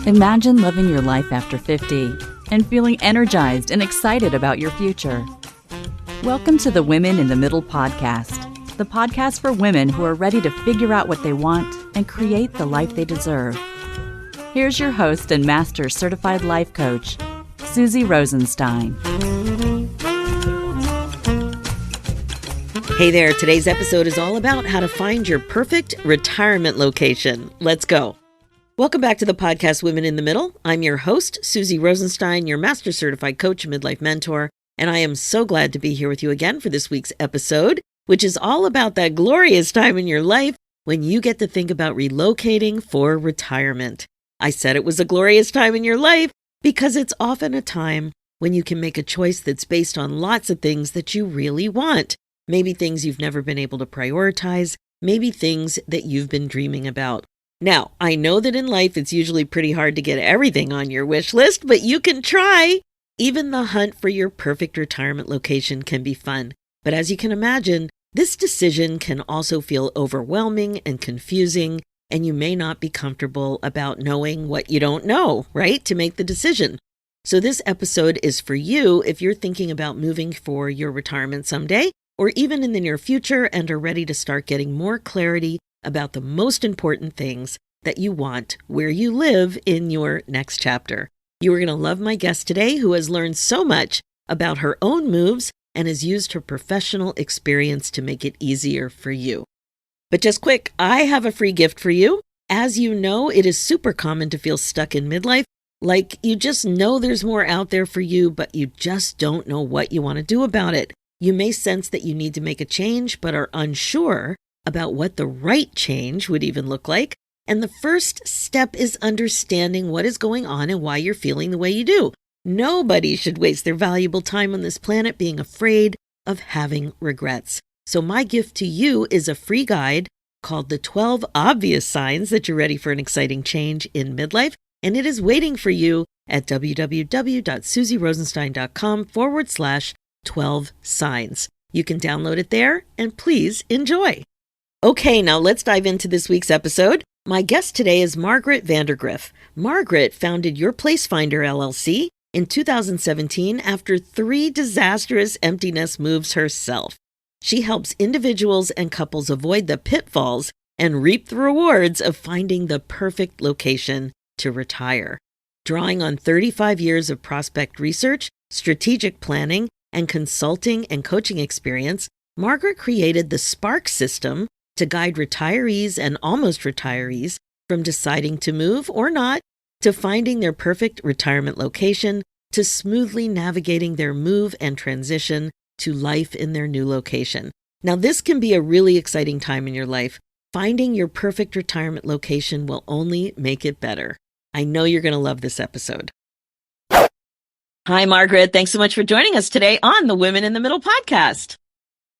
Imagine living your life after 50 and feeling energized and excited about your future. Welcome to the Women in the Middle podcast, the podcast for women who are ready to figure out what they want and create the life they deserve. Here's your host and master certified life coach, Susie Rosenstein. Hey there, today's episode is all about how to find your perfect retirement location. Let's go. Welcome back to the podcast Women in the Middle. I'm your host, Susie Rosenstein, your master certified coach and midlife mentor, and I am so glad to be here with you again for this week's episode, which is all about that glorious time in your life when you get to think about relocating for retirement. I said it was a glorious time in your life because it's often a time when you can make a choice that's based on lots of things that you really want. Maybe things you've never been able to prioritize, maybe things that you've been dreaming about. Now, I know that in life it's usually pretty hard to get everything on your wish list, but you can try. Even the hunt for your perfect retirement location can be fun. But as you can imagine, this decision can also feel overwhelming and confusing, and you may not be comfortable about knowing what you don't know, right, to make the decision. So this episode is for you if you're thinking about moving for your retirement someday, or even in the near future and are ready to start getting more clarity about the most important things that you want where you live in your next chapter. You are going to love my guest today, who has learned so much about her own moves and has used her professional experience to make it easier for you. But just quick, I have a free gift for you. As you know, it is super common to feel stuck in midlife, like you just know there's more out there for you, but you just don't know what you want to do about it. You may sense that you need to make a change, but are unsure about what the right change would even look like. And the first step is understanding what is going on and why you're feeling the way you do. Nobody should waste their valuable time on this planet being afraid of having regrets. So my gift to you is a free guide called The 12 Obvious Signs That You're Ready for an Exciting Change in Midlife. And it is waiting for you at www.susierosenstein.com/12 signs. You can download it there and please enjoy. Okay, now let's dive into this week's episode. My guest today is Margaret Vandergriff. Margaret founded Your Place Finder LLC in 2017 after 3 disastrous empty nest moves herself. She helps individuals and couples avoid the pitfalls and reap the rewards of finding the perfect location to retire. Drawing on 35 years of prospect research, strategic planning, and consulting and coaching experience, Margaret created the Spark system to guide retirees and almost retirees from deciding to move or not, to finding their perfect retirement location, to smoothly navigating their move and transition to life in their new location. Now, this can be a really exciting time in your life. Finding your perfect retirement location will only make it better. I know you're going to love this episode. Hi, Margaret. Thanks so much for joining us today on the Women in the Middle podcast.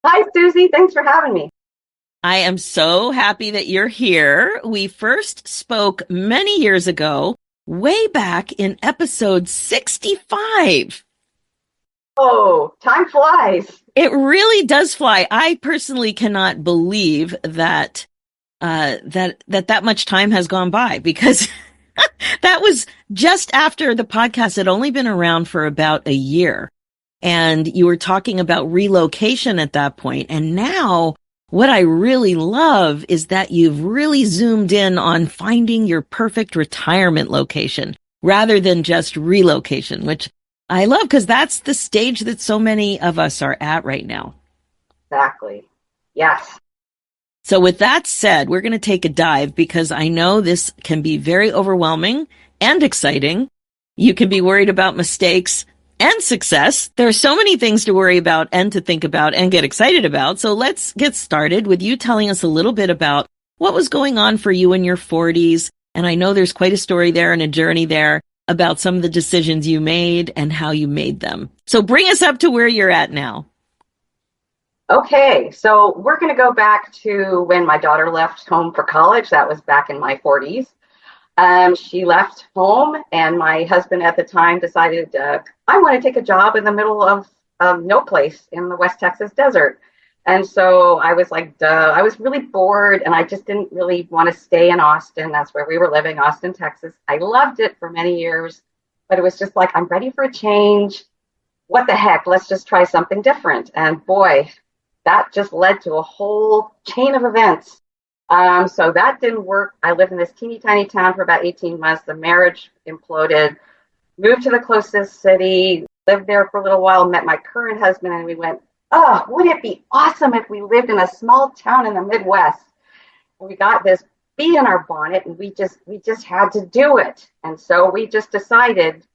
Hi, Susie. Thanks for having me. I am so happy that you're here. We first spoke many years ago, way back in episode 65. Oh, time flies. It really does fly. I personally cannot believe that that much time has gone by, because that was just after the podcast had only been around for about a year. And you were talking about relocation at that point. And now what I really love is that you've really zoomed in on finding your perfect retirement location rather than just relocation, which I love because that's the stage that so many of us are at right now. Exactly. Yes. So with that said, we're going to take a dive because I know this can be very overwhelming and exciting. You can be worried about mistakes and success. There are so many things to worry about and to think about and get excited about. So let's get started with you telling us a little bit about what was going on for you in your 40s. And I know there's quite a story there and a journey there about some of the decisions you made and how you made them. So bring us up to where you're at now. Okay, so we're going to go back to when my daughter left home for college. That was back in my 40s. She left home, and my husband at the time decided, I want to take a job in the middle of no place in the West Texas desert. And so I was like, duh, I was really bored and I just didn't really want to stay in Austin. That's where we were living, Austin, Texas. I loved it for many years, but it was just like, I'm ready for a change. What the heck? Let's just try something different. And boy, that just led to a whole chain of events. So that didn't work. I lived in this teeny tiny town for about 18 months. The marriage imploded, moved to the closest city, lived there for a little while, met my current husband, and we went, oh, wouldn't it be awesome if we lived in a small town in the Midwest? And we got this bee in our bonnet, and we just had to do it. And so we just decided,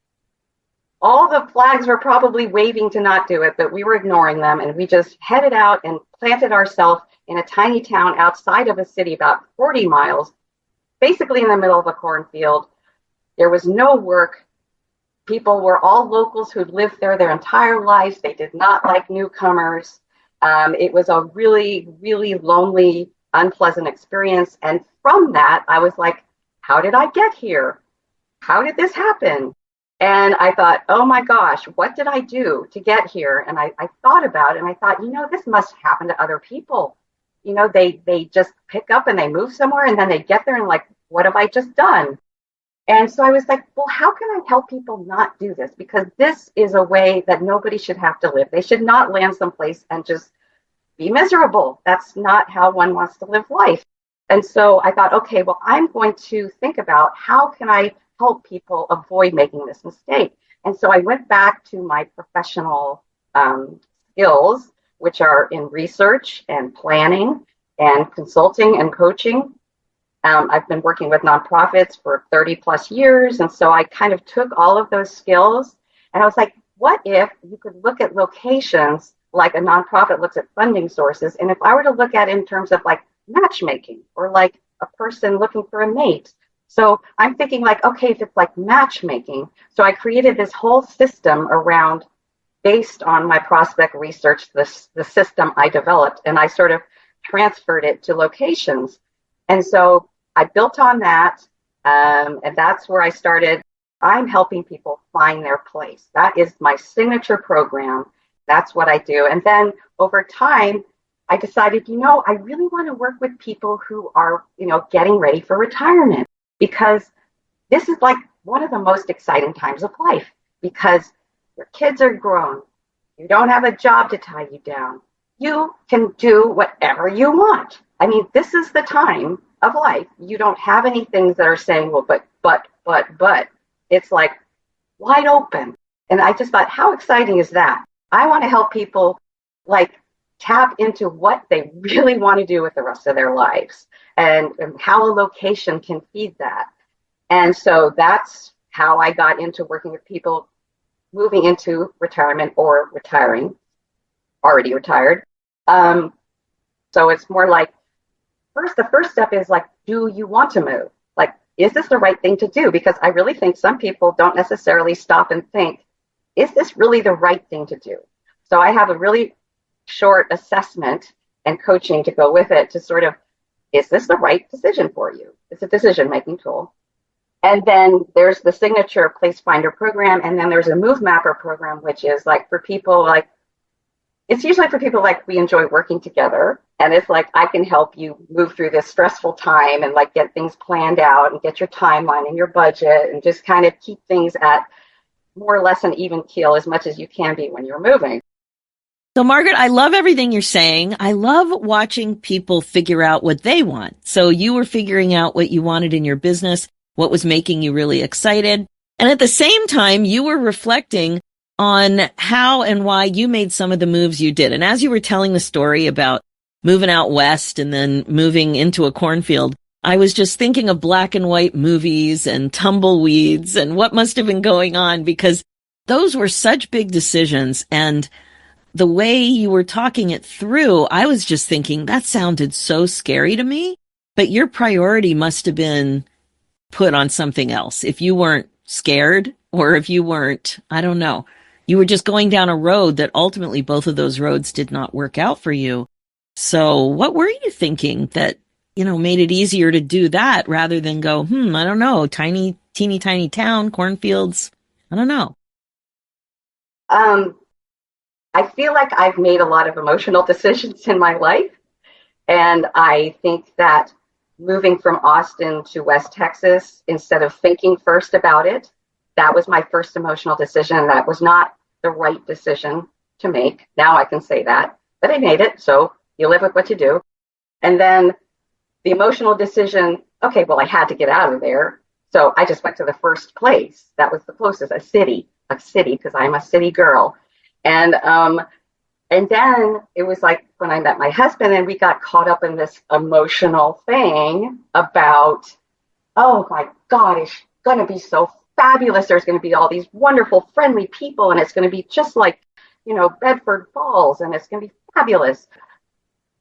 all the flags were probably waving to not do it, but we were ignoring them, and we just headed out and planted ourselves in a tiny town outside of a city, about 40 miles, basically in the middle of a cornfield. There was no work. People were all locals who'd lived there their entire lives. They did not like newcomers. It was a really, really lonely, unpleasant experience. And from that, I was like, how did I get here? How did this happen? And I thought, oh my gosh, what did I do to get here? And I thought about it, and I thought, this must happen to other people. They just pick up and they move somewhere, and then they get there and like, what have I just done? And so I was like, well, how can I help people not do this? Because this is a way that nobody should have to live. They should not land someplace and just be miserable. That's not how one wants to live life. And so I thought, okay, well, I'm going to think about how can I help people avoid making this mistake. And so I went back to my professional skills, which are in research and planning and consulting and coaching. I've been working with nonprofits for 30 plus years. And so I kind of took all of those skills and I was like, what if you could look at locations like a nonprofit looks at funding sources? And if I were to look at it in terms of like matchmaking or like a person looking for a mate. So I'm thinking like, okay, if it's like matchmaking. So I created this whole system around, based on my prospect research, the system I developed, and I sort of transferred it to locations. And so I built on that, and that's where I started. I'm helping people find their place. That is my signature program. That's what I do. And then over time, I decided, I really want to work with people who are, getting ready for retirement, because this is like one of the most exciting times of life, because your kids are grown. You don't have a job to tie you down. You can do whatever you want. I mean, this is the time of life. You don't have any things that are saying, well, but. It's like wide open. And I just thought, how exciting is that? I want to help people like tap into what they really want to do with the rest of their lives and how a location can feed that. And so that's how I got into working with people moving into retirement or retiring, already retired. So it's more like, the first step is like, do you want to move? Like, is this the right thing to do? Because I really think some people don't necessarily stop and think, is this really the right thing to do? So I have a really short assessment and coaching to go with it to sort of, is this the right decision for you? It's a decision-making tool. And then there's the signature Place Finder program. And then there's a Move Mapper program, which is like for people like, it's usually for people like we enjoy working together. And it's like, I can help you move through this stressful time and like get things planned out and get your timeline and your budget and just kind of keep things at more or less an even keel as much as you can be when you're moving. So Margaret, I love everything you're saying. I love watching people figure out what they want. So you were figuring out what you wanted in your business, what was making you really excited. And at the same time, you were reflecting on how and why you made some of the moves you did. And as you were telling the story about moving out west and then moving into a cornfield, I was just thinking of black and white movies and tumbleweeds and what must have been going on, because those were such big decisions. And the way you were talking it through, I was just thinking that sounded so scary to me, but your priority must have been put on something else. If you weren't scared, or if you weren't, I don't know, you were just going down a road that ultimately both of those roads did not work out for you. So what were you thinking that, made it easier to do that rather than go, I don't know, teeny tiny town, cornfields, I don't know. I feel like I've made a lot of emotional decisions in my life. And I think that moving from Austin to West Texas, instead of thinking first about it, that was my first emotional decision. That was not the right decision to make. Now I can say that, but I made it. So you live with what you do. And then the emotional decision, okay, well, I had to get out of there. So I just went to the first place. That was the closest, a city, because I'm a city girl. And then it was like when I met my husband and we got caught up in this emotional thing about, oh my God, it's going to be so fabulous. There's going to be all these wonderful, friendly people, and it's going to be just like, Bedford Falls, and it's going to be fabulous.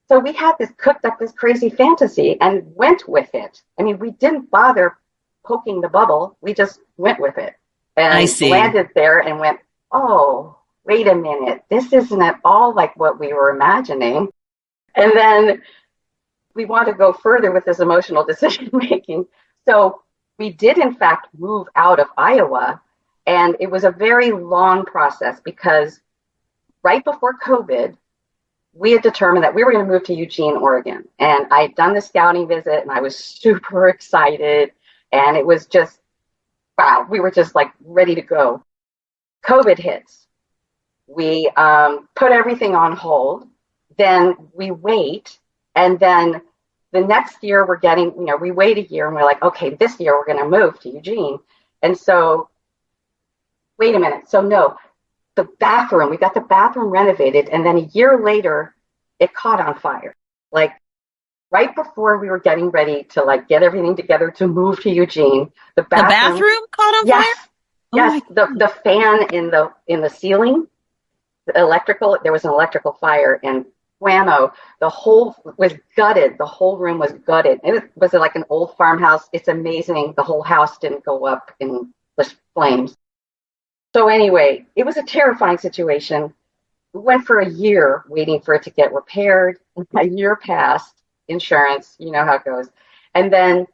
So we had cooked up this crazy fantasy and went with it. I mean, we didn't bother poking the bubble. We just went with it and landed there and went, oh, wait a minute. This isn't at all like what we were imagining. And then we want to go further with this emotional decision making. So we did, in fact, move out of Iowa. And it was a very long process because right before COVID, we had determined that we were going to move to Eugene, Oregon. And I'd done the scouting visit and I was super excited. And it was just, wow, we were just like ready to go. COVID hits. We put everything on hold. Then we wait. And then the next year we wait a year and we're like, okay, this year we're going to move to Eugene. And so, wait a minute. So no, we got the bathroom renovated. And then a year later, it caught on fire. Like right before we were getting ready to like get everything together to move to Eugene, the bathroom caught on yes, fire? Yes. The fan in the ceiling, there was an electrical fire, and whammo, the whole was gutted. The whole room was gutted. It was like an old farmhouse. It's amazing. The whole house didn't go up in the flames. So anyway, it was a terrifying situation. We went for a year waiting for it to get repaired. A year passed, insurance, you know how it goes. And then,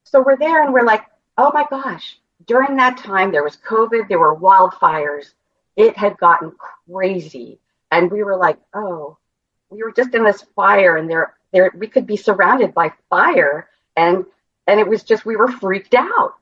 so we're there and we're like, oh my gosh, during that time, there was COVID, there were wildfires. It had gotten crazy. And we were like, oh, we were just in this fire and there we could be surrounded by fire. And it was just, we were freaked out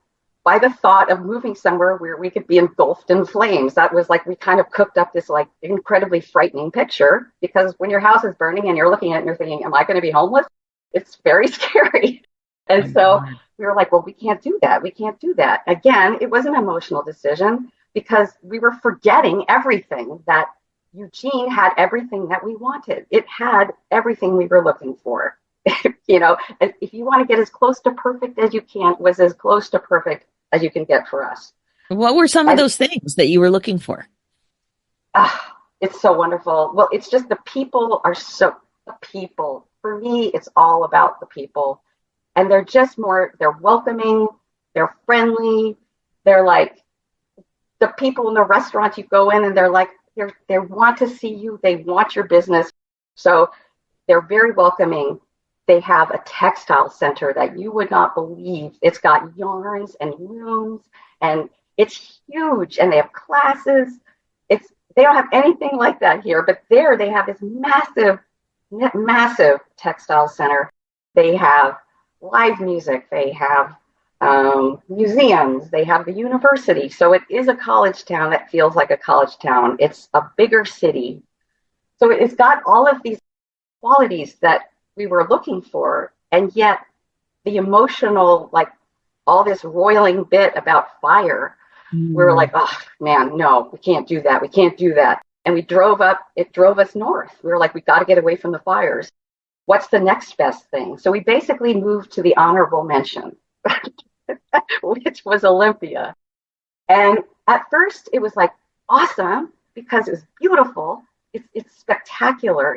by the thought of moving somewhere where we could be engulfed in flames. That was like, we kind of cooked up this like incredibly frightening picture, because when your house is burning and you're looking at it and you're thinking, am I going to be homeless? It's very scary. And so we were like, well, we can't do that. We can't do that. Again, it was an emotional decision because we were forgetting everything, that Eugene had everything that we wanted. It had everything we were looking for. If you want to get as close to perfect as you can, it was as close to perfect as you can get for us. What were some of those things that you were looking for? It's so wonderful. Well, it's just the people. For me, it's all about the people. And they're just they're welcoming, they're friendly. They're like the people in the restaurant you go in and they're like, they want to see you. They want your business. So they're very welcoming. They have a textile center that you would not believe. It's got yarns and looms, and it's huge. And they have classes. They don't have anything like that here, but there they have this massive, massive textile center. They have live music. They have museums. They have the university. So it is a college town that feels like a college town. It's a bigger city. So it's got all of these qualities that we were looking for, and yet the emotional, like all this roiling bit about fire, we were like, oh man, no, we can't do that. We can't do that. And it drove us north. We were like, we got to get away from the fires. What's the next best thing? So we basically moved to the honorable mention, which was Olympia. And at first it was like awesome because it was beautiful. It's spectacular.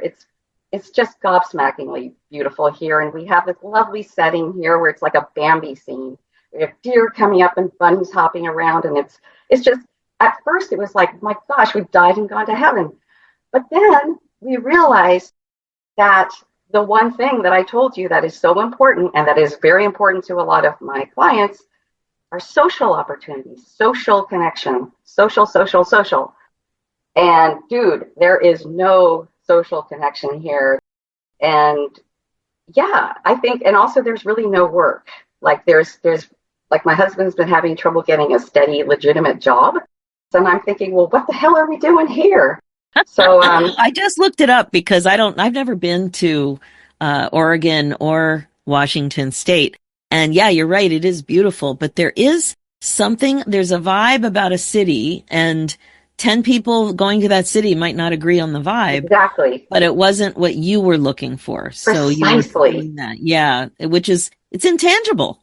It's just gobsmackingly beautiful here. And we have this lovely setting here where it's like a Bambi scene. We have deer coming up and bunnies hopping around. And it's just, at first it was like, my gosh, we've died and gone to heaven. But then we realized that the one thing that I told you that is so important, and that is very important to a lot of my clients, are social opportunities, social connection, social. And dude, there is no social connection here. And yeah, I think, and also there's really no work. Like there's like my husband's been having trouble getting a steady, legitimate job. And I'm thinking, well, what the hell are we doing here? So I just looked it up because I've never been to Oregon or Washington State. And yeah, you're right. It is beautiful, but there's a vibe about a city, and 10 people going to that city might not agree on the vibe. Exactly. But it wasn't what you were looking for. So you were feeling that. Yeah. It's intangible.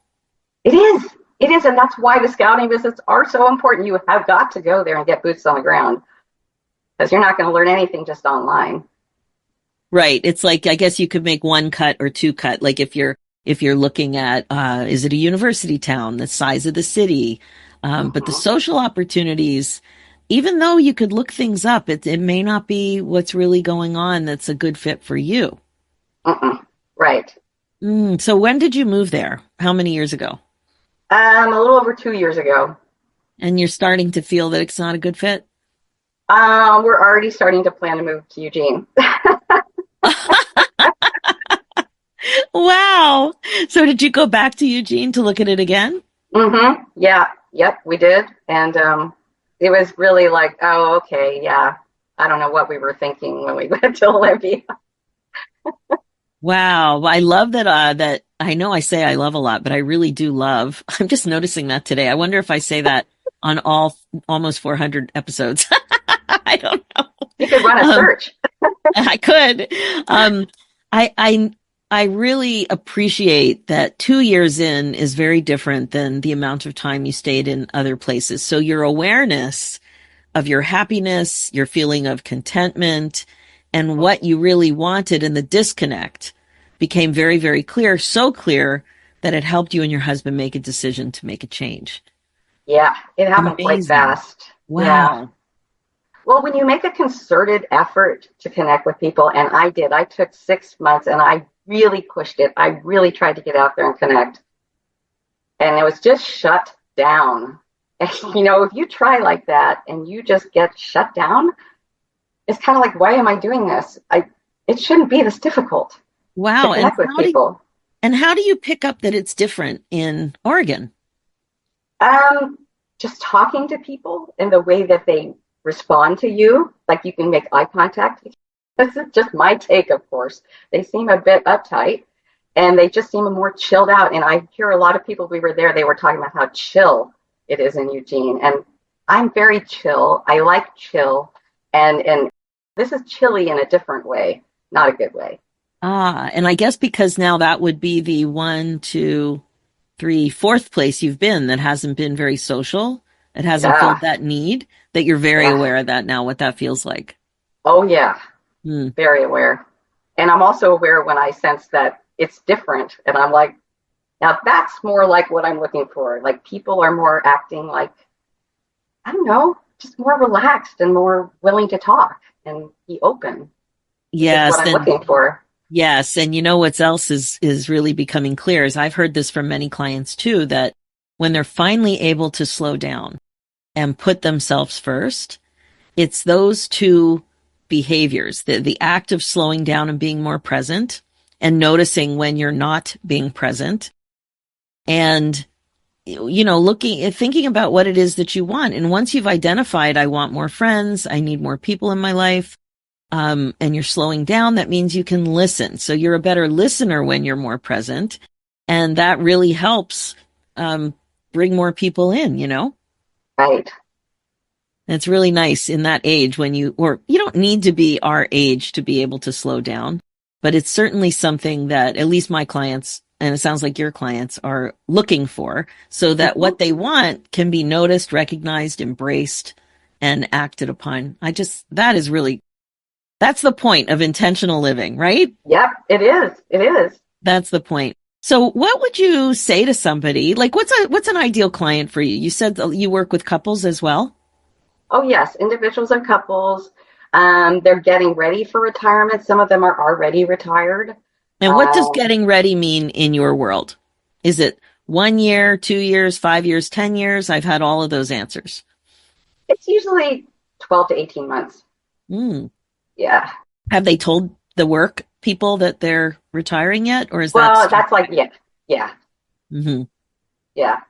It is. It is. And that's why the scouting visits are so important. You have got to go there and get boots on the ground, because you're not going to learn anything just online. Right. It's like, I guess you could make one cut or two cut. Like if you're looking at, is it a university town, the size of the city? But the social opportunities, even though you could look things up, it may not be what's really going on that's a good fit for you. Right. So when did you move there? How many years ago? A little over 2 years ago. And you're starting to feel that it's not a good fit? We're already starting to plan to move to Eugene. Wow. So did you go back to Eugene to look at it again? Yeah. Yep, we did. And it was really like, oh, okay, yeah. I don't know what we were thinking when we went to Olympia. Wow. I love that I know I say I love a lot, but I really do love. I'm just noticing that today. I wonder if I say that on all almost 400 episodes. I don't know. You could run a search. I could. I really appreciate that 2 years in is very different than the amount of time you stayed in other places. So your awareness of your happiness, your feeling of contentment, and what you really wanted, and the disconnect became very, very clear. So clear that it helped you and your husband make a decision to make a change. Yeah, it happened quite fast. Wow. Yeah. Well, when you make a concerted effort to connect with people, and I did, I took 6 months and I really pushed it. I really tried to get out there and connect. And it was just shut down. And, if you try like that and you just get shut down, it's kind of like, why am I doing this? It shouldn't be this difficult. Wow. To connect with people. And how do you pick up that it's different in Oregon? Just talking to people and the way that they respond to you, like you can make eye contact. This is just my take, of course. They seem a bit uptight and they just seem more chilled out. And I hear a lot of people, we were there, they were talking about how chill it is in Eugene. And I'm very chill. I like chill. And this is chilly in a different way, not a good way. And I guess because now that would be the 1, 2, 3, 4th place you've been that hasn't been very social. It hasn't filled that need, that you're very aware of that now, what that feels like. Oh, yeah. Very aware. And I'm also aware when I sense that it's different. And I'm like, now that's more like what I'm looking for. Like people are more acting like, I don't know, just more relaxed and more willing to talk and be open. Yes. That's what I'm looking for. Yes. And what else is really becoming clear is I've heard this from many clients too, that when they're finally able to slow down and put themselves first, it's those two behaviors, the act of slowing down and being more present and noticing when you're not being present, and thinking about what it is that you want. And once you've identified, I want more friends, I need more people in my life, and you're slowing down, that means you can listen. So you're a better listener when you're more present, and that really helps bring more people in, Right. It's really nice in that age when you don't need to be our age to be able to slow down, but it's certainly something that at least my clients, and it sounds like your clients, are looking for, so that what they want can be noticed, recognized, embraced, and acted upon. That's the point of intentional living, right? Yep, it is. It is. That's the point. So what would you say to somebody? Like, what's an ideal client for you? You said that you work with couples as well? Oh, yes. Individuals and couples. They're getting ready for retirement. Some of them are already retired. And what does getting ready mean in your world? Is it 1 year, 2 years, 5 years, 10 years? I've had all of those answers. It's usually 12 to 18 months. Mm. Yeah. Have they told the work people that they're retiring yet? Or is that Well, still? that's like, yeah, yeah, Hmm. yeah.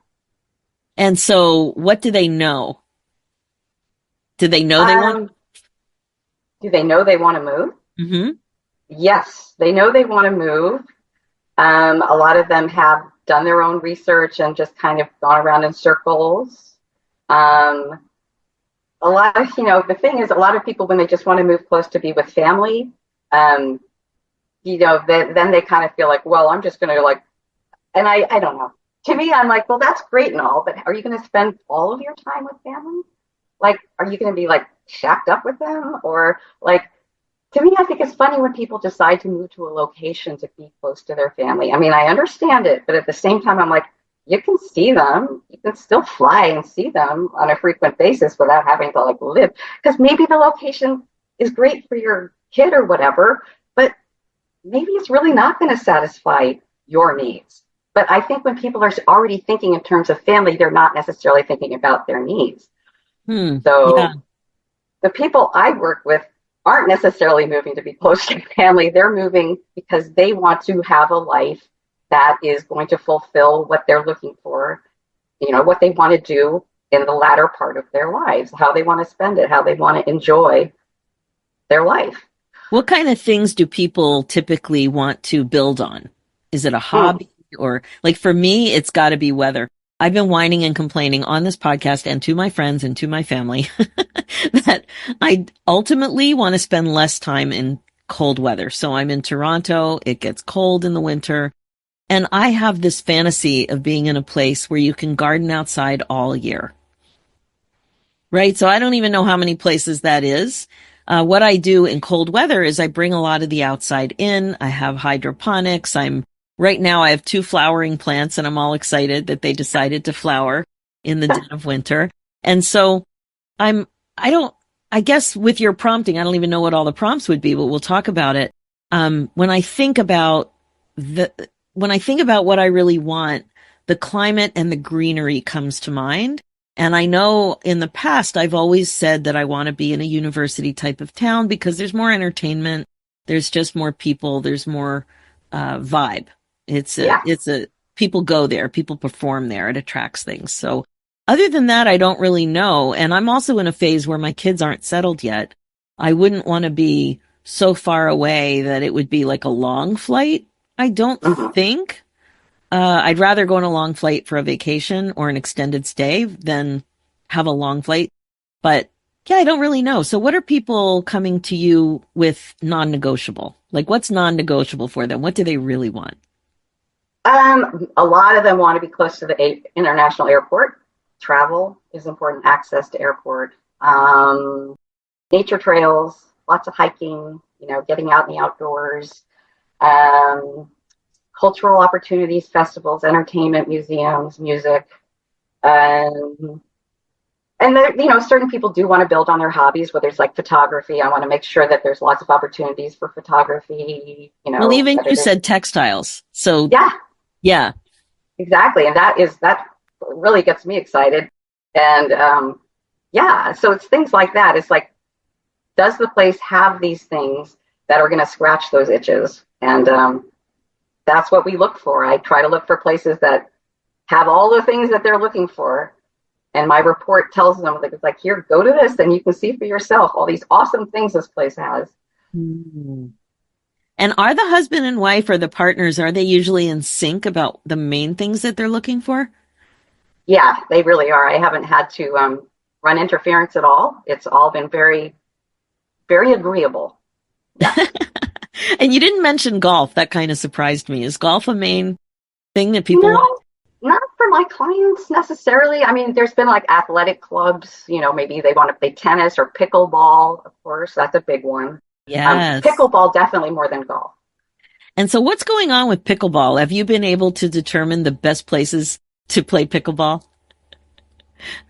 And so what do they know? Do they know they want? Um, do they know they want to move? Hmm. Yes, they know they want to move. A lot of them have done their own research and just kind of gone around in circles. Um, a lot of, the thing is, a lot of people, when they just want to move close to be with family, um, then they kind of feel like, well, I'm just going to like, and I don't know. To me, I'm like, well, that's great and all, but are you going to spend all of your time with family? Like, are you going to be like shacked up with them? Or like, to me, I think it's funny when people decide to move to a location to be close to their family. I mean, I understand it, but at the same time, I'm like, you can see them. You can still fly and see them on a frequent basis without having to like live. Because maybe the location is great for your kid or whatever, but maybe it's really not going to satisfy your needs. But I think when people are already thinking in terms of family, they're not necessarily thinking about their needs. Yeah. So the people I work with aren't necessarily moving to be close to family. They're moving because they want to have a life that is going to fulfill what they're looking for, what they want to do in the latter part of their lives, how they want to spend it, how they want to enjoy their life. What kind of things do people typically want to build on? Is it a Hmm. hobby or like for me, it's got to be weather. I've been whining and complaining on this podcast and to my friends and to my family that I ultimately want to spend less time in cold weather. So I'm in Toronto. It gets cold in the winter. And I have this fantasy of being in a place where you can garden outside all year. Right. So I don't even know how many places that is. What I do in cold weather is I bring a lot of the outside in. I have hydroponics. Right now I have 2 flowering plants and I'm all excited that they decided to flower in the dead of winter. And so I'm, I don't, I guess with your prompting, I don't even know what all the prompts would be, but we'll talk about it. When I think about the, when I think about what I really want, the climate and the greenery comes to mind. And I know in the past, I've always said that I want to be in a university type of town because there's more entertainment. There's just more people. There's more, vibe. Yeah. People go there, people perform there. It attracts things. So other than that, I don't really know. And I'm also in a phase where my kids aren't settled yet. I wouldn't want to be so far away that it would be like a long flight. I don't Mhm. think. I'd rather go on a long flight for a vacation or an extended stay than have a long flight. But yeah, I don't really know. So what are people coming to you with non-negotiable? Like what's non-negotiable for them? What do they really want? A lot of them want to be close to the international airport. Travel is important, access to airport. Nature trails, lots of hiking, getting out in the outdoors. Um, Cultural opportunities, festivals, entertainment, museums, music. Um, and there, certain people do want to build on their hobbies, whether it's like photography. I want to make sure that there's lots of opportunities for photography, Well, even you editing. said textiles. So Yeah, yeah. exactly. And that really gets me excited. And yeah, so it's things like that. It's like, does the place have these things that are going to scratch those itches? And that's what we look for. I try to look for places that have all the things that they're looking for. And my report tells them, like, it's like, here, go to this and you can see for yourself all these awesome things this place has. Hmm. And are the husband and wife or the partners, are they usually in sync about the main things that they're looking for? Yeah, they really are. I haven't had to run interference at all. It's all been very, very agreeable. Yeah. And you didn't mention golf. That kind of surprised me. Is golf a main thing that people want? No, not for my clients necessarily. I mean, there's been like athletic clubs, maybe they want to play tennis or pickleball, of course. That's a big one. Yes. Pickleball, definitely more than golf. And so what's going on with pickleball? Have you been able to determine the best places to play pickleball?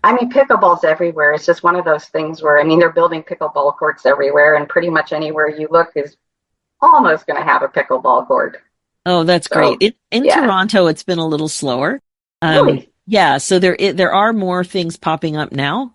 I mean, pickleball's everywhere. It's just one of those things where, I mean, they're building pickleball courts everywhere, and pretty much anywhere you look is almost going to have a pickleball court. Oh, that's So, great. In yeah, Toronto, it's been a little slower. really. Yeah, so there are more things popping up now.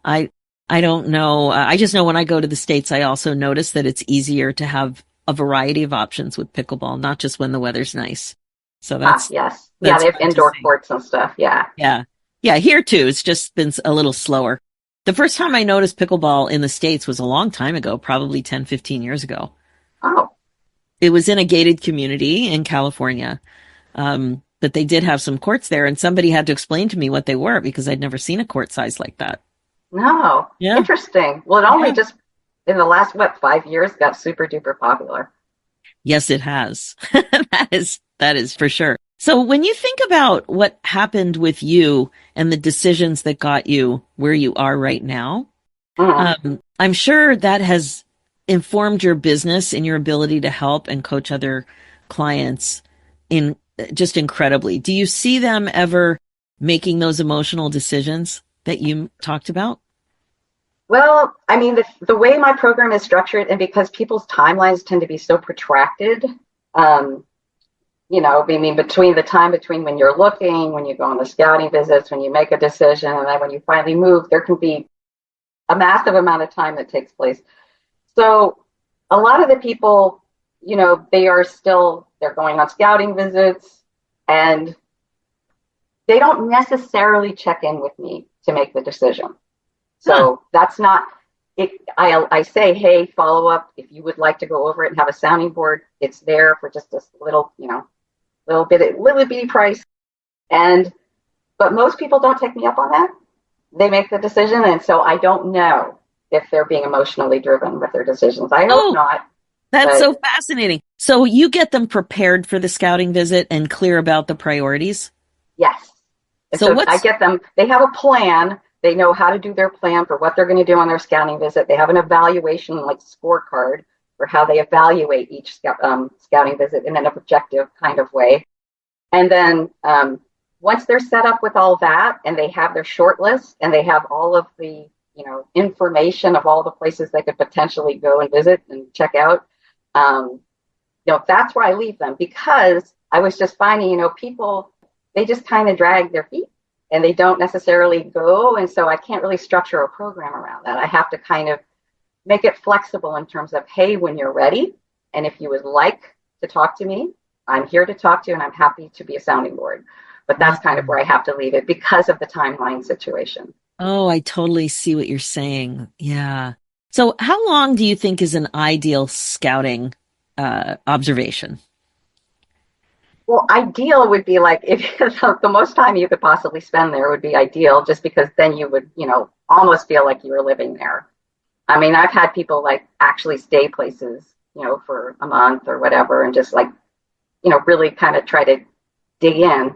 I don't know. I just know when I go to the States, I also notice that it's easier to have a variety of options with pickleball, not just when the weather's nice. So Yes. Yeah, that's they have fun to indoor see. courts and stuff. Yeah. Yeah. Yeah, here too. It's just been a little slower. The first time I noticed pickleball in the States was a long time ago, probably 10, 15 years ago. Oh, It was in a gated community in California. But they did have some courts there, and somebody had to explain to me what they were because I'd never seen a court size like that. no. Yeah. Interesting. Well, it only Yeah. just in the last, 5 years got super duper popular. Yes, it has. That is for sure. So when you think about what happened with you and the decisions that got you where you are right now, Mm. I'm sure that has informed your business and your ability to help and coach other clients in just incredibly. Do you see them ever making those emotional decisions that you talked about? Well, I mean, the way my program is structured, and because people's timelines tend to be so protracted, um, I mean, between when you're looking, when you go on the scouting visits, when you make a decision, and then when you finally move, there can be a massive amount of time that takes place. So a lot of the people, they're going on scouting visits, and they don't necessarily check in with me to make the decision. Huh. So that's not it. I say, hey, follow up. If you would like to go over it and have a sounding board, it's there for just a little bitty price. But most people don't take me up on that. They make the decision, and so I don't know if they're being emotionally driven with their decisions. I hope Oh, not. that's But so fascinating. So you get them prepared for the scouting visit and clear about the priorities. yes. And So so I what's, get them, they have a plan. They know how to do their plan for what they're going to do on their scouting visit. They have an evaluation, like scorecard, for how they evaluate each scouting visit in an objective kind of way. And then once they're set up with all that and they have their short list and they have all of the, information of all the places they could potentially go and visit and check out, that's where I leave them, because I was just finding, people, they just kind of drag their feet and they don't necessarily go. And so I can't really structure a program around that. I have to kind of make it flexible in terms of, hey, when you're ready, and if you would like to talk to me, I'm here to talk to you and I'm happy to be a sounding board. But that's kind of where I have to leave it because of the timeline situation. oh, I totally see what you're saying. Yeah. So how long do you think is an ideal scouting observation? Well, ideal would be like if the most time you could possibly spend there would be ideal, just because then you would, almost feel like you were living there. I mean, I've had people like actually stay places, for a month or whatever, and just like, really kind of try to dig in.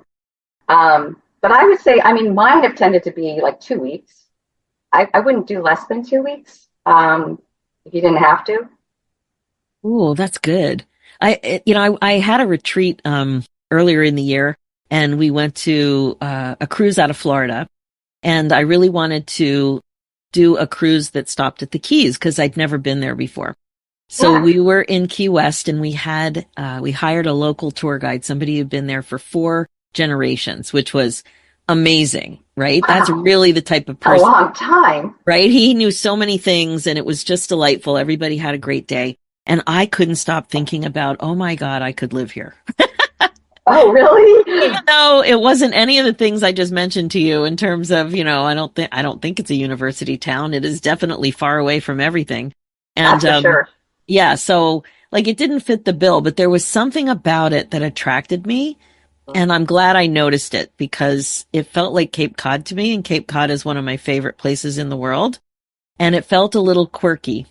But I would say, I mean, mine have tended to be like 2 weeks. I wouldn't do less than 2 weeks if you didn't have to. Ooh, that's good. I had a retreat earlier in the year, and we went to a cruise out of Florida, and I really wanted to do a cruise that stopped at the Keys because I'd never been there before. So Yeah. we were in Key West, and we hired a local tour guide, somebody who'd been there for 4 generations, which was amazing, right? That's Wow. really the type of A person, long time. right? He knew so many things, and it was just delightful. Everybody had a great day. And I couldn't stop thinking about, oh my God, I could live here. Oh, really? Even though it wasn't any of the things I just mentioned to you in terms of, I don't think it's a university town. It is definitely far away from everything. And That's for sure. yeah, so like it didn't fit the bill, but there was something about it that attracted me. And I'm glad I noticed it because it felt like Cape Cod to me, and Cape Cod is one of my favorite places in the world. And it felt a little quirky.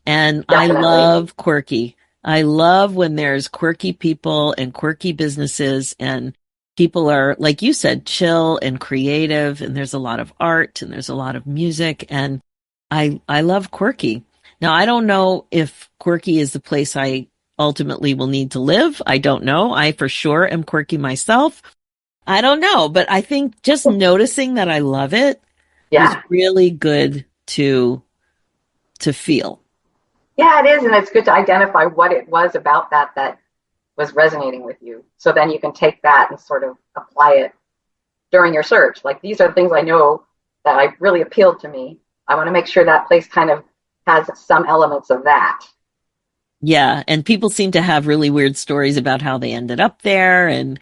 And I Definitely. love quirky. I love when there's quirky people and quirky businesses, and people are, like you said, chill and creative, and there's a lot of art and there's a lot of music, and I love quirky. Now, I don't know if quirky is the place I ultimately will need to live. I don't know. I for sure am quirky myself. I don't know, but I think just noticing that I love it was Yeah. really good to feel. Yeah, it is. And it's good to identify what it was about that was resonating with you. So then you can take that and sort of apply it during your search. Like, these are the things I know that I really appealed to me. I want to make sure that place kind of has some elements of that. Yeah, and people seem to have really weird stories about how they ended up there, and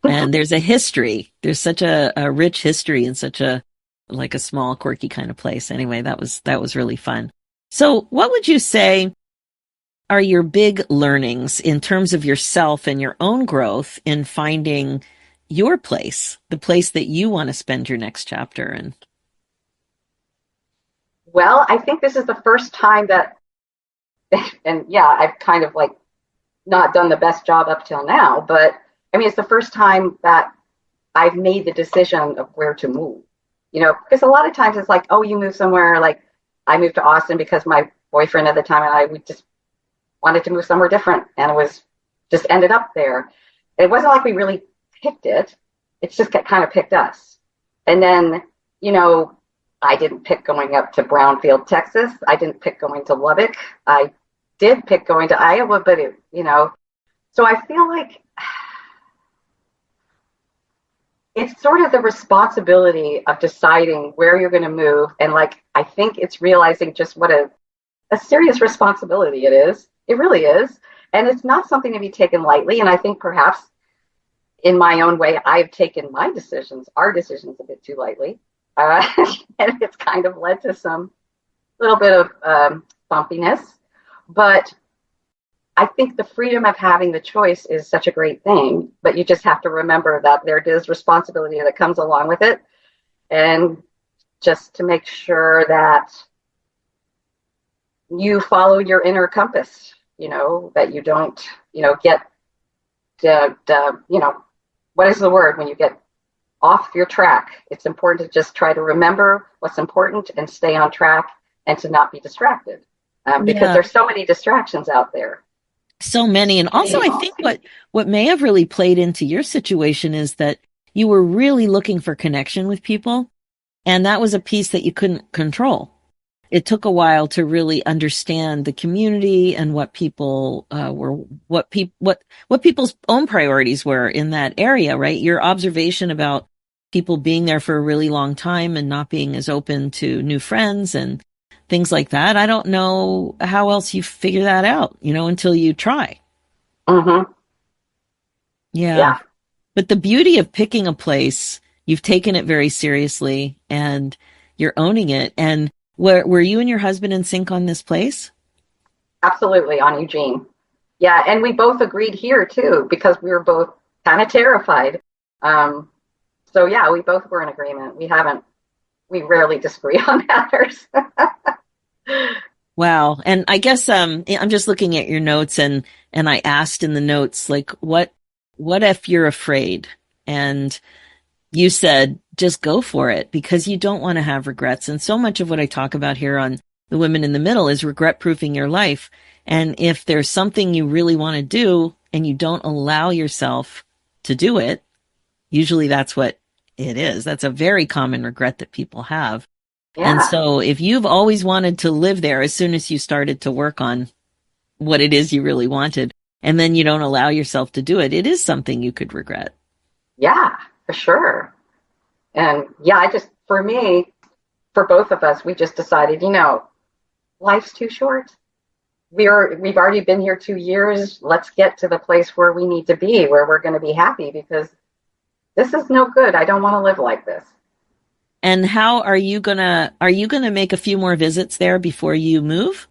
there's a history. There's such a rich history in such a like a small, quirky kind of place. Anyway, that was really fun. So, what would you say are your big learnings in terms of yourself and your own growth in finding your place, the place that you want to spend your next chapter in? Well, I think this is the first time that, and yeah, I've kind of like not done the best job up till now, but I mean, it's the first time that I've made the decision of where to move, because a lot of times it's like, oh, you move somewhere. Like I moved to Austin because my boyfriend at the time and we just wanted to move somewhere different, and it was just ended up there. It wasn't like we really picked it. It's just kind of picked us. And then, I didn't pick going up to Brownfield, Texas. I didn't pick going to Lubbock. I did pick going to Iowa, but so I feel like it's sort of the responsibility of deciding where you're going to move. And like, I think it's realizing just what a serious responsibility it is. It really is. And it's not something to be taken lightly. And I think perhaps in my own way, I've taken our decisions a bit too lightly. And it's kind of led to some little bit of bumpiness. But I think the freedom of having the choice is such a great thing. But you just have to remember that there is responsibility that comes along with it. And just to make sure that you follow your inner compass, that you don't, get, what is the word when you get off your track? It's important to just try to remember what's important and stay on track and to not be distracted because there's so many distractions out there. So many. And also, I think what may have really played into your situation is that you were really looking for connection with people. And that was a piece that you couldn't control. It took a while to really understand the community and what people what people's own priorities were in that area, right? Your observation about people being there for a really long time and not being as open to new friends and things like that. I don't know how else you figure that out, until you try. Mm-hmm. Yeah. But the beauty of picking a place, you've taken it very seriously and you're owning it. And were you and your husband in sync on this place? Absolutely, on Eugene. Yeah, and we both agreed here too because we were both kind of terrified. So yeah, we both were in agreement. We rarely disagree on matters. Wow. And I guess I'm just looking at your notes and I asked in the notes, like, what if you're afraid? And you said, just go for it because you don't want to have regrets. And so much of what I talk about here on The Women in the Middle is regret proofing your life. And if there's something you really want to do and you don't allow yourself to do it, usually that's what it is. That's a very common regret that people have. Yeah. And so if you've always wanted to live there, as soon as you started to work on what it is you really wanted, and then you don't allow yourself to do it, it is something you could regret. Yeah, for sure. And yeah, for both of us, we just decided, life's too short. We've already been here 2 years. Let's get to the place where we need to be, where we're going to be happy because this is no good. I don't want to live like this. And how are you gonna make a few more visits there before you move?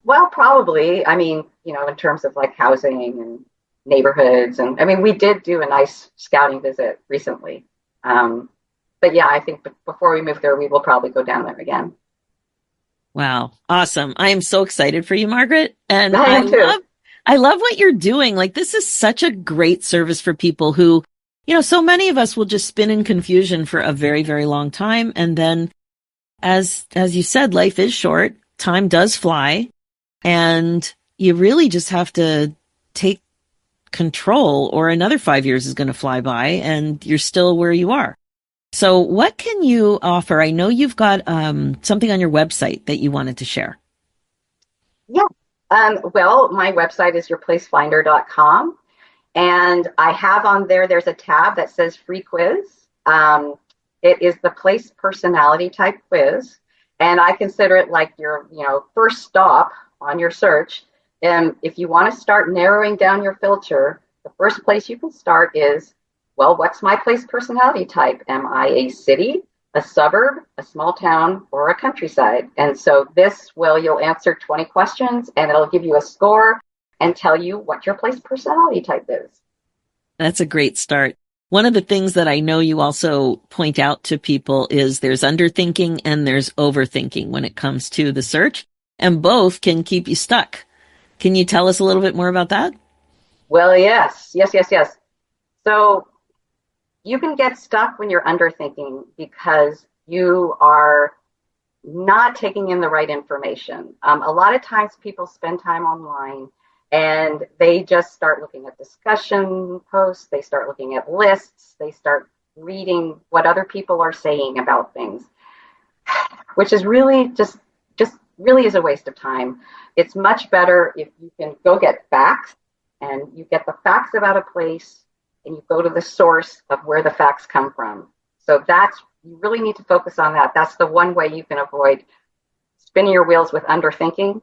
Well, probably. I mean, in terms of like housing and neighborhoods. And I mean, we did do a nice scouting visit recently. But yeah, I think before we move there, we will probably go down there again. Wow. Awesome. I am so excited for you, Margaret. And I love what you're doing. Like, this is such a great service for people who, so many of us will just spin in confusion for a very, very long time. And then as you said, life is short. Time does fly. And you really just have to take control or another 5 years is going to fly by and you're still where you are. So what can you offer? I know you've got something on your website that you wanted to share. Yeah. Well, my website is yourplacefinder.com. And I have on there's a tab that says free quiz. It is the place personality type quiz. And I consider it like your, first stop on your search. And if you want to start narrowing down your filter, the first place you can start is, well, what's my place personality type? Am I a city, a suburb, a small town, or a countryside? And so you'll answer 20 questions and it'll give you a score and tell you what your place personality type is. That's a great start. One of the things that I know you also point out to people is there's underthinking and there's overthinking when it comes to the search, and both can keep you stuck. Can you tell us a little bit more about that? Well, yes. So you can get stuck when you're underthinking because you are not taking in the right information. A lot of times people spend time online and they just start looking at discussion posts, they start looking at lists, they start reading what other people are saying about things, which is really just really is a waste of time. It's much better if you can go get facts, and you get the facts about a place and you go to the source of where the facts come from. So you really need to focus on that. That's the one way you can avoid spinning your wheels with underthinking.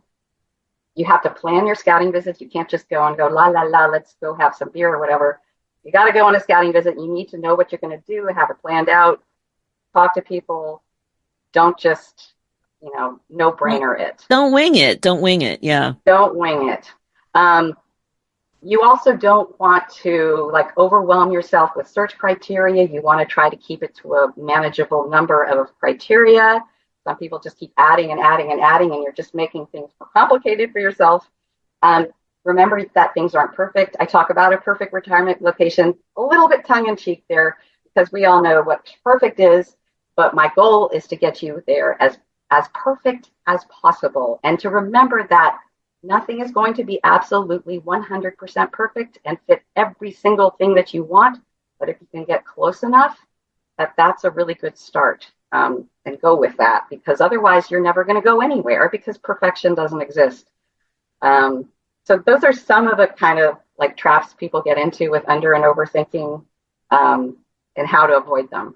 You have to plan your scouting visits. You can't just go and go, la, la, la, let's go have some beer or whatever. You got to go on a scouting visit. You need to know what you're going to do, have it planned out, talk to people. Don't just, no brainer it. Don't wing it. Yeah. Don't wing it. You also don't want to overwhelm yourself with search criteria. You want to try to keep it to a manageable number of criteria. Some people just keep adding and adding and adding, and you're just making things more complicated for yourself. Remember that things aren't perfect. I talk about a perfect retirement location, a little bit tongue-in-cheek there, because we all know what perfect is, but my goal is to get you there as perfect as possible. And to remember that nothing is going to be absolutely 100% perfect and fit every single thing that you want. But if you can get close enough, that's a really good start. And go with that, because otherwise you're never going to go anywhere because perfection doesn't exist. So those are some of the kind of traps people get into with under and overthinking, and how to avoid them.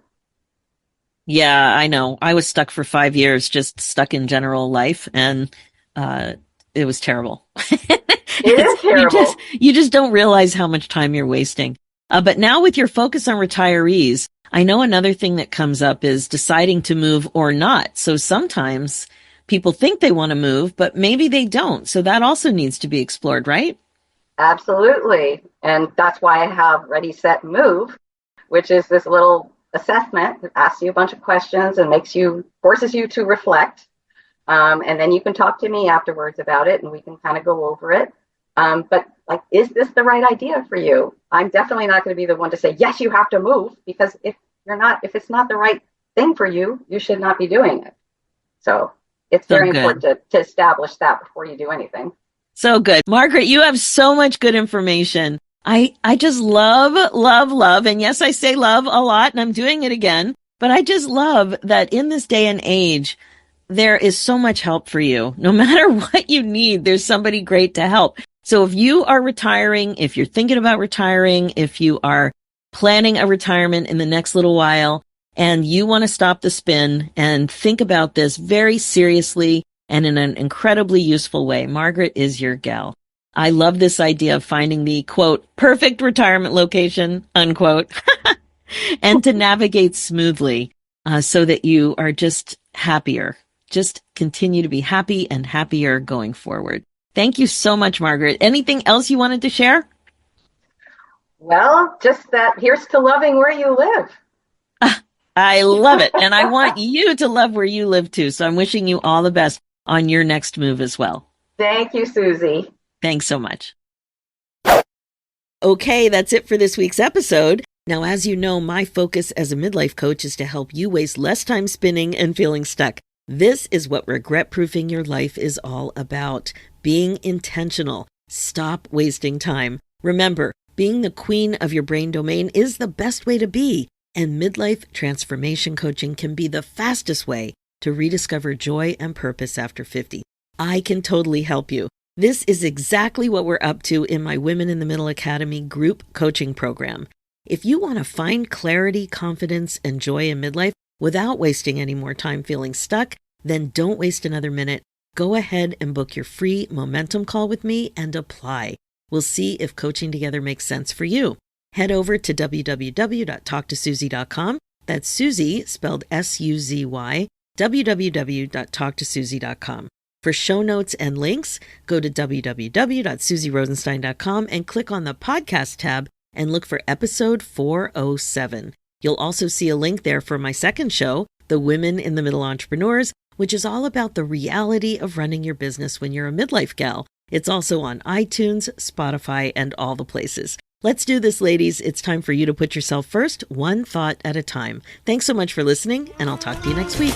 Yeah, I know. I was stuck for 5 years, just stuck in general life, and it was terrible. It is terrible. You just don't realize how much time you're wasting. But now with your focus on retirees, I know another thing that comes up is deciding to move or not. So sometimes people think they want to move, but maybe they don't. So that also needs to be explored, right? Absolutely. And that's why I have Ready, Set, Move, which is this little assessment that asks you a bunch of questions and forces you to reflect. And then you can talk to me afterwards about it and we can kind of go over it. But is this the right idea for you? I'm definitely not going to be the one to say, yes, you have to move, because if it's not the right thing for you, you should not be doing it. So it's very important to establish that before you do anything. So good. Margaret, you have so much good information. I just love. And yes, I say love a lot and I'm doing it again, but I just love that in this day and age, there is so much help for you. No matter what you need, there's somebody great to help. So if you are retiring, if you're thinking about retiring, if you are planning a retirement in the next little while, and you want to stop the spin and think about this very seriously and in an incredibly useful way, Margaret is your gal. I love this idea of finding the, quote, perfect retirement location, unquote, and to navigate smoothly so that you are just happier. Just continue to be happy and happier going forward. Thank you so much, Margaret. Anything else you wanted to share? Well, just that here's to loving where you live. I love it. And I want you to love where you live too. So I'm wishing you all the best on your next move as well. Thank you, Susie. Thanks so much. Okay, that's it for this week's episode. Now, as you know, my focus as a midlife coach is to help you waste less time spinning and feeling stuck. This is what regret-proofing your life is all about. Being intentional. Stop wasting time. Remember, being the queen of your brain domain is the best way to be. And midlife transformation coaching can be the fastest way to rediscover joy and purpose after 50. I can totally help you. This is exactly what we're up to in my Women in the Middle Academy group coaching program. If you want to find clarity, confidence, and joy in midlife without wasting any more time feeling stuck, Then don't waste another minute. Go ahead and book your free momentum call with me and apply. We'll see if coaching together makes sense for you. Head over to www.talktosuzy.com. That's Suzy, spelled S-U-Z-Y, www.talktosuzy.com. For show notes and links, go to www.suzyrosenstein.com and click on the podcast tab and look for episode 407. You'll also see a link there for my second show, The Women in the Middle Entrepreneurs, which is all about the reality of running your business when you're a midlife gal. It's also on iTunes, Spotify, and all the places. Let's do this, ladies. It's time for you to put yourself first, one thought at a time. Thanks so much for listening, and I'll talk to you next week.